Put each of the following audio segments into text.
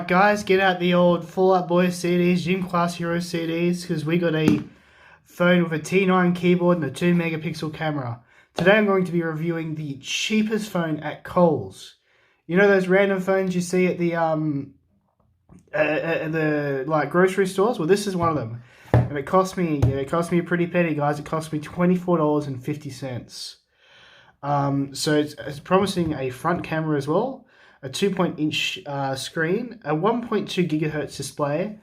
Guys, get out the old Fall Out Boy CDs, Gym Class Hero CDs, because we got a phone with a T9 keyboard and a 2 megapixel camera. Today I'm going to be reviewing the cheapest phone at Kohl's. You know those random phones you see at the like grocery stores? Well, this is one of them, and it cost me a pretty penny, guys. It cost me $24.50. So it's promising a front camera as well, a 2-inch screen, a 1.2 gigahertz display,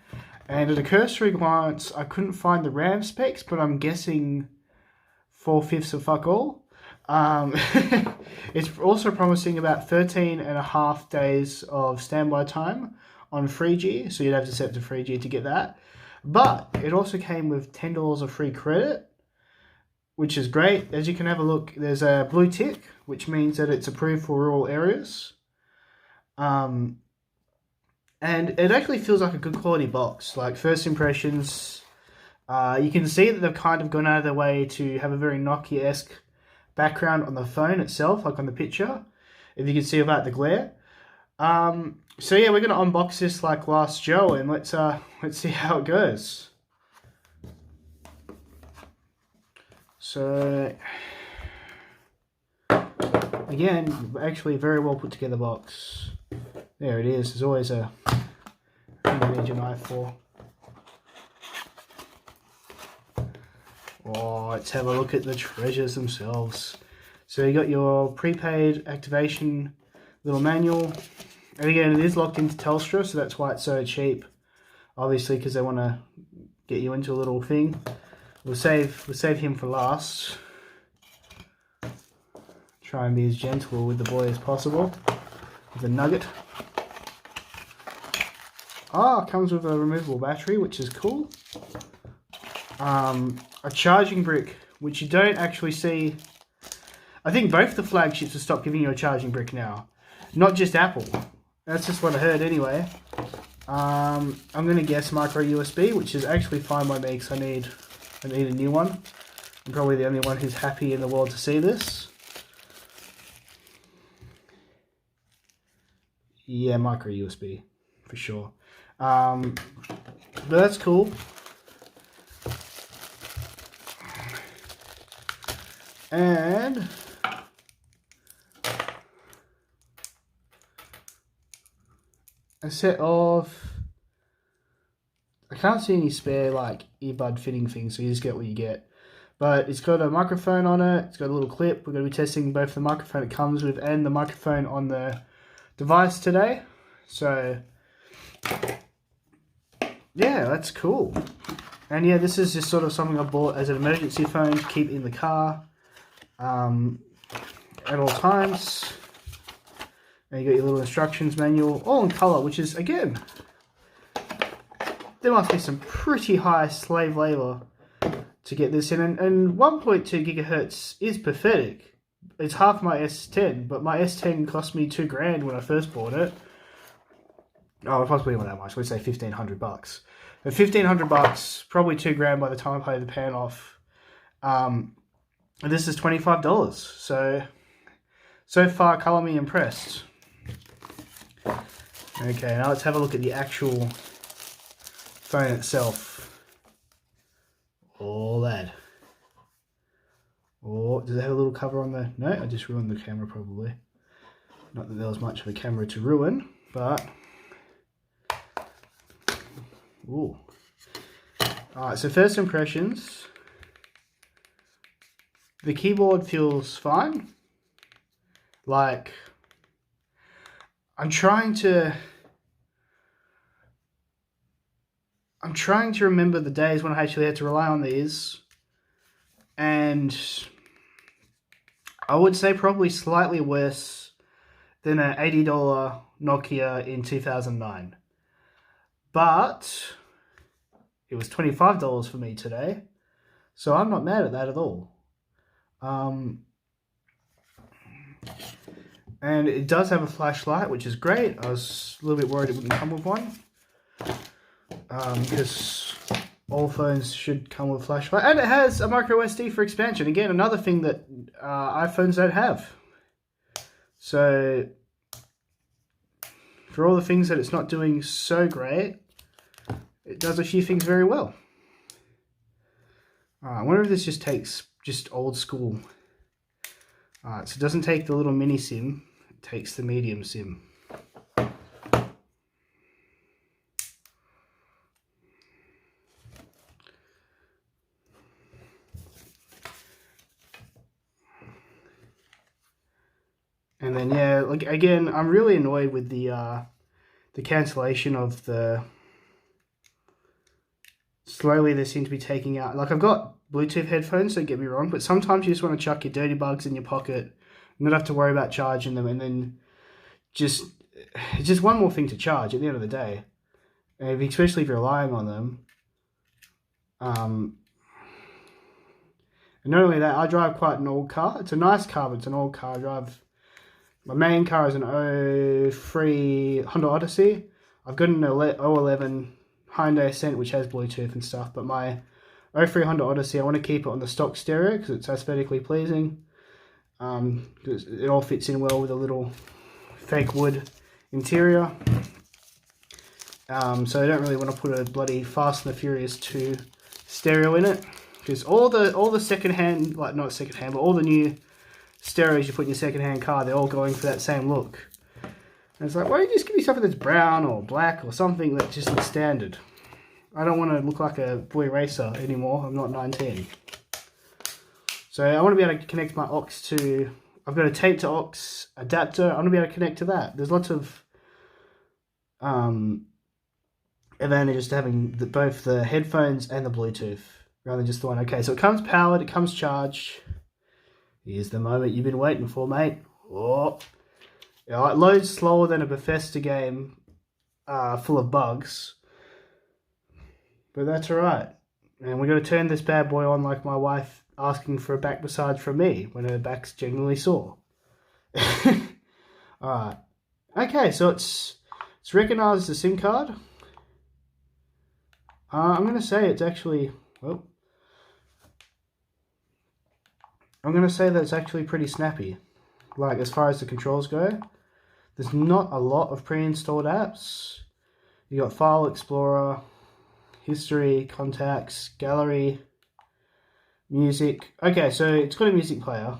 and at a cursory glance, I couldn't find the RAM specs, but I'm guessing 4/5 of fuck all. It's also promising about 13.5 days of standby time on 3G, so you'd have to set to 3G to get that. But it also came with $10 of free credit, which is great. As you can have a look, there's a blue tick, which means that it's approved for rural areas. And it actually feels like a good quality box. Like, first impressions, you can see that they've kind of gone out of their way to have a very Nokia-esque background on the phone itself, like on the picture, if you can see about the glare. So yeah, we're going to unbox this like Last Joe, and let's see how it goes. So, again, actually very well put together box. There it is. There's always a thing you need your knife for. Oh, let's have a look at the treasures themselves. So you got your prepaid activation little manual. And again, it is locked into Telstra, so that's why it's so cheap. Obviously, because they want to get you into a little thing. We'll save him for last. Try and be as gentle with the boy as possible. With the nugget. Ah, comes with a removable battery, which is cool. A charging brick, which you don't actually see. I think both the flagships have stopped giving you a charging brick now. Not just Apple. That's just what I heard anyway. I'm going to guess micro USB, which is actually fine by me because I need a new one. I'm probably the only one who's happy in the world to see this. Yeah, micro USB, for sure. But that's cool. And a set of, I can't see any spare like earbud fitting things, so you just get what you get. But it's got a microphone on it, it's got a little clip. We're going to be testing both the microphone it comes with and the microphone on the device today. So yeah, that's cool. And yeah, this is just sort of something I bought as an emergency phone to keep in the car at all times. And you got your little instructions manual, all in colour, which is, again, there must be some pretty high slave labour to get this in. And 1.2 gigahertz is pathetic. It's half my S10, but my S10 cost me $2,000 when I first bought it. Oh, possibly not that much. Let's say $1,500. But $1,500, probably $2,000 by the time I pay the pan off. And this is $25. So far, colour me impressed. Okay, now let's have a look at the actual phone itself. Oh, lad. Oh, does it have a little cover on the... No, I just ruined the camera probably. Not that there was much of a camera to ruin, but... Ooh. Alright, so first impressions. The keyboard feels fine. Like, I'm trying to remember the days when I actually had to rely on these, and I would say probably slightly worse than an $80 Nokia in 2009. But it was $25 for me today, so I'm not mad at that at all. And it does have a flashlight, which is great. I was a little bit worried it wouldn't come with one, because all phones should come with a flashlight. And it has a micro SD for expansion. Again, another thing that iPhones don't have. So for all the things that it's not doing so great, it does a few things very well. I wonder if this just takes just old school. Alright, so it doesn't take the little mini SIM, it takes the medium SIM. And then yeah, like again, I'm really annoyed with the cancellation of the. Slowly they seem to be taking out. Like I've got Bluetooth headphones, don't get me wrong, but sometimes you just want to chuck your dirty bugs in your pocket, not have to worry about charging them, and then it's just one more thing to charge at the end of the day, and especially if you're relying on them. And not only that, I drive quite an old car. It's a nice car, but it's an old car. I drive. My main car is an 03 Honda Odyssey. I've got an 011 Hyundai Ascent, which has Bluetooth and stuff, but my 03 Honda Odyssey, I want to keep it on the stock stereo because it's aesthetically pleasing. Because it all fits in well with a little fake wood interior. So I don't really want to put a bloody Fast and the Furious 2 stereo in it, because all the secondhand, like not secondhand, but all the new stereos you put in your secondhand car, they're all going for that same look. And it's like, why don't you just give me something that's brown or black or something that just looks standard? I don't want to look like a boy racer anymore. I'm not 19. So I want to be able to connect my aux to. I've got a tape to aux adapter. I want to be able to connect to that. There's lots of advantages to having both the headphones and the Bluetooth rather than just the one. Okay, so it comes powered, it comes charged. Here's the moment you've been waiting for, mate. Oh, yeah, it loads slower than a Bethesda game full of bugs, but that's alright. And we're going to turn this bad boy on like my wife asking for a back massage from me when her back's genuinely sore. Alright. Okay, so it's recognised as a SIM card. I'm going to say it's actually, well, I'm going to say that it's actually pretty snappy. Like, as far as the controls go, there's not a lot of pre-installed apps. You got File Explorer, History, Contacts, Gallery, Music. Okay, so it's got a music player.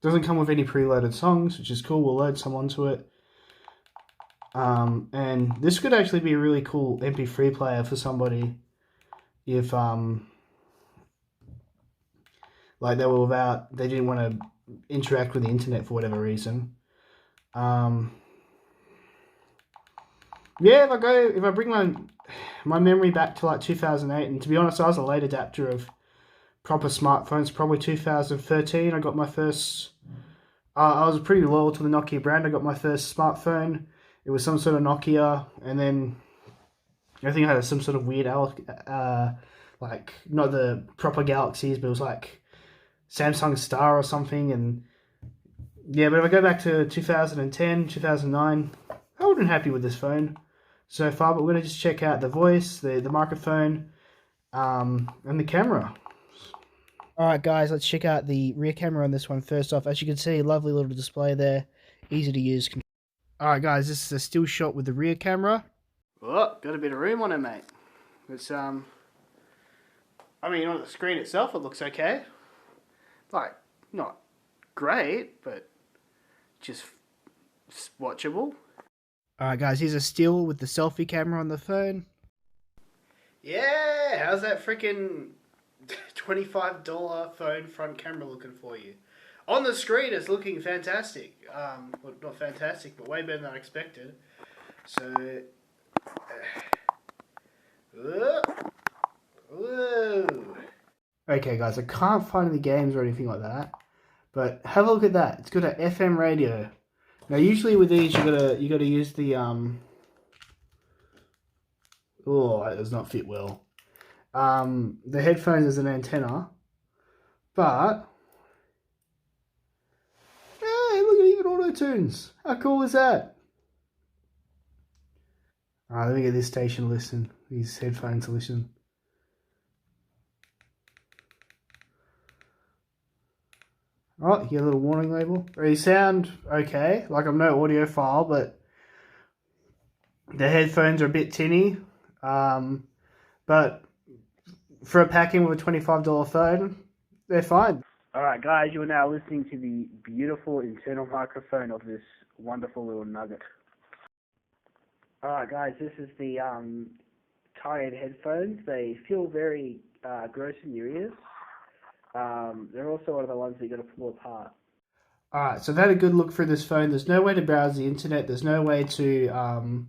Doesn't come with any preloaded songs, which is cool. We'll load some onto it. And this could actually be a really cool MP3 player for somebody if like they didn't want to interact with the internet for whatever reason. Yeah, if I bring my memory back to like 2008, and to be honest, I was a late adapter of proper smartphones, probably 2013. I got my first. I was pretty loyal to the Nokia brand. I got my first smartphone. It was some sort of Nokia, and then I think I had some sort of weird, like not the proper Galaxies, but it was like Samsung Star or something. And yeah, but if I go back to 2010, 2009, I wasn't happy with this phone so far. But we're gonna just check out the voice, the microphone, and the camera. Alright guys, let's check out the rear camera on this one first off. As you can see, lovely little display there, easy to use. Alright guys, this is a still shot with the rear camera. Oh, got a bit of room on it, mate. It's, I mean, on the screen itself it looks okay. Like, not great, but just watchable. Alright guys, here's a still with the selfie camera on the phone. Yeah, how's that freaking $25 phone front camera looking for you? On the screen, it's looking fantastic. Well, not fantastic, but way better than I expected. So, whoa. Okay, guys, I can't find any games or anything like that, but have a look at that. It's got an FM radio. Now, usually with these, you gotta use the Oh, it does not fit well. The headphones as an antenna, but hey, look at even auto tunes. How cool is that? Alright, let me get this station to listen. These headphones to listen. Oh, your little warning label. They sound okay. Like, I'm no audiophile, but the headphones are a bit tinny. But for a pack-in with a $25 phone, they're fine. Alright guys, you are now listening to the beautiful internal microphone of this wonderful little nugget. Alright guys, this is the tie-in headphones. They feel very gross in your ears. They're also one of the ones that you got to pull apart. Alright, so I've had a good look through this phone. There's no way to browse the internet. There's no way to,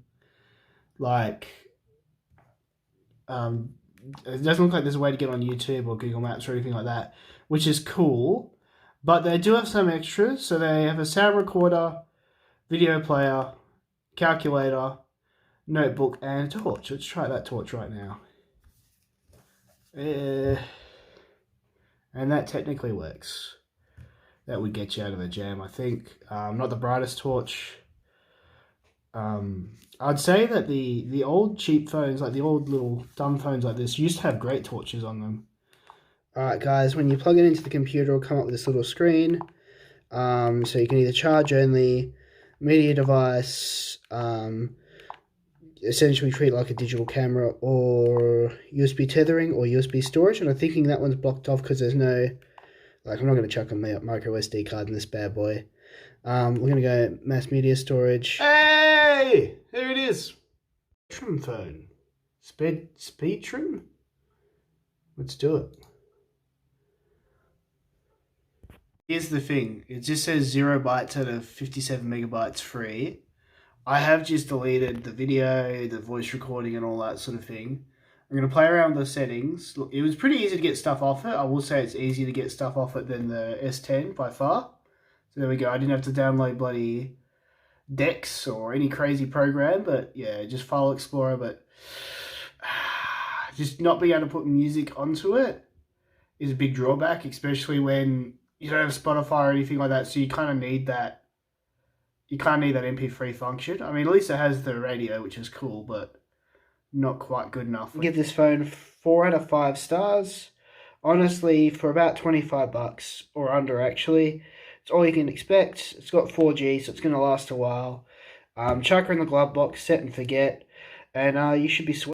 it doesn't look like there's a way to get on YouTube or Google Maps or anything like that, which is cool. But they do have some extras. So they have a sound recorder, video player, calculator, notebook, and a torch. Let's try that torch right now. And that technically works. That would get you out of a jam, I think. Not the brightest torch. I'd say that the old cheap phones, like the old little dumb phones like this, used to have great torches on them. Alright guys, when you plug it into the computer, it'll come up with this little screen. So you can either charge only, media device, essentially treat it like a digital camera, or USB tethering or USB storage. And I'm thinking that one's blocked off because there's no, like, I'm not going to chuck a micro SD card in this bad boy. We're going to go mass media storage. Hey! There it is. Trim phone. Speed trim? Let's do it. Here's the thing. It just says 0 bytes out of 57 megabytes free. I have just deleted the video, the voice recording and all that sort of thing. I'm going to play around with the settings. Look, it was pretty easy to get stuff off it. I will say it's easier to get stuff off it than the S10 by far. So there we go. I didn't have to download bloody Dex or any crazy program, but yeah, just File Explorer. But just not being able to put music onto it is a big drawback, especially when you don't have Spotify or anything like that. So you kind of need that. You kind of need that MP3 function. I mean, at least it has the radio, which is cool, but not quite good enough. Give this phone 4 out of 5 stars. Honestly, for about 25 bucks or under, actually. It's all you can expect. It's got 4G, so it's going to last a while. Chuck her in the glove box, set and forget, and you should be sweet.